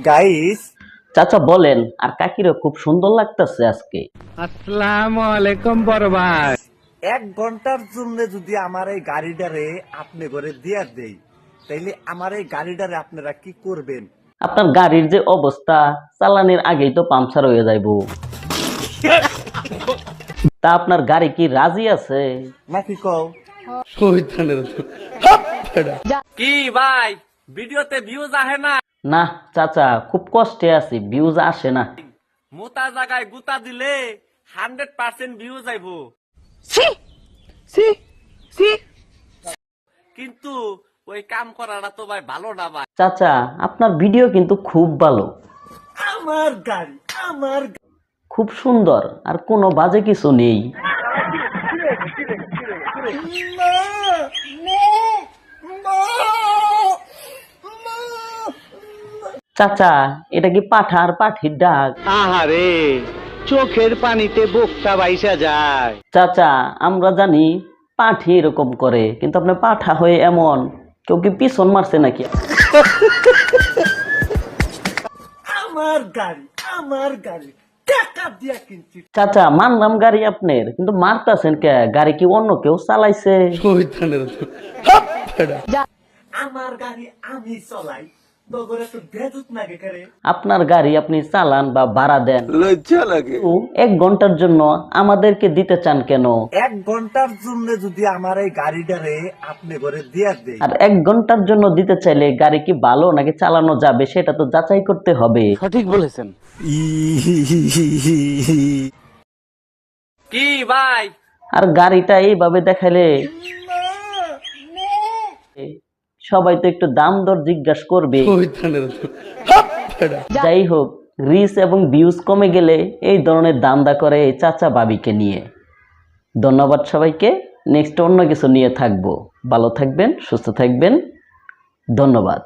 Guys, চাচা বলেন, আর কাকিরও খুব সুন্দর লাগতেছে আজকে। আসসালামু আলাইকুম বড় ভাই। 1 ঘন্টার জন্য যদি আমার এই গাড়িটারে আপনি করে দিয়া দেই, তাইলে আমার এই গাড়িটারে আপনারা কি করবেন? আপনার গাড়ির যে অবস্থা, চালানের আগেই তো পাংচার হয়ে যাইব। তা আপনার গাড়ি কি রাজি আছে? নাকি কও? কি ভাই, ভিডিওতে ভিউজ আহে না? না চাচা, খুব কষ্টে আছি, ভিউজ আসে না। মোটা জায়গায় গুতা দিলে 100% ভিউজ আইব, কিন্তু ওই কাম করাটা তো ভাই ভালো না ভাই। চাচা আপনার ভিডিও কিন্তু খুব ভালো, আমার গাড়ি, আমার খুব সুন্দর, আর কোনো বাজে কিছু নেই। চাচা এটা কি পাঠা আর পাঠির ডাক? আহারে, চোখের পানিতে বোকটা বাইসা যায়। চাচা আমরা জানি পাঠি এরকম করে, কিন্তু আপনি পাঠা হয়ে এমন, কেউ কি পিছন মারছে নাকি? আমার গাড়ি, আমার গাড়ি টাকা দিয়া কিনছি। চাচা মানলাম গাড়ি আপনার, কিন্তু মারতাছেন কে? গাড়ি কি অন্য কেউ চালাইছে? আমার গাড়ি আমি চলাই, বগরে তো বেদুত নাগে করে। আপনার গাড়ি আপনি চালান বা ভাড়া দেন, লজ্জা লাগে। 1 ঘন্টার জন্য আমাদেরকে দিতে চান কেন? 1 ঘন্টার জন্য যদি আমার এই গাড়িটারে আপনি করে দিয়া দেই, আর 1 ঘন্টার জন্য দিতে চাইলে গাড়ি কি ভালো নাকি চালানো যাবে সেটা তো যাচাই করতে হবে। সঠিক বলেছেন। কি ভাই, আর গাড়িটা এইভাবে দেখাইলে সবাই তো একটু দাম দর জিজ্ঞাসা করবে। যাই হোক, রিচ এবং ভিউজ কমে গেলে এই ধরনের দান্দা করে এই চাচা ভাবিকে নিয়ে। ধন্যবাদ সবাইকে। নেক্সট অন্য কিছু নিয়ে থাকবো। ভালো থাকবেন, সুস্থ থাকবেন। ধন্যবাদ।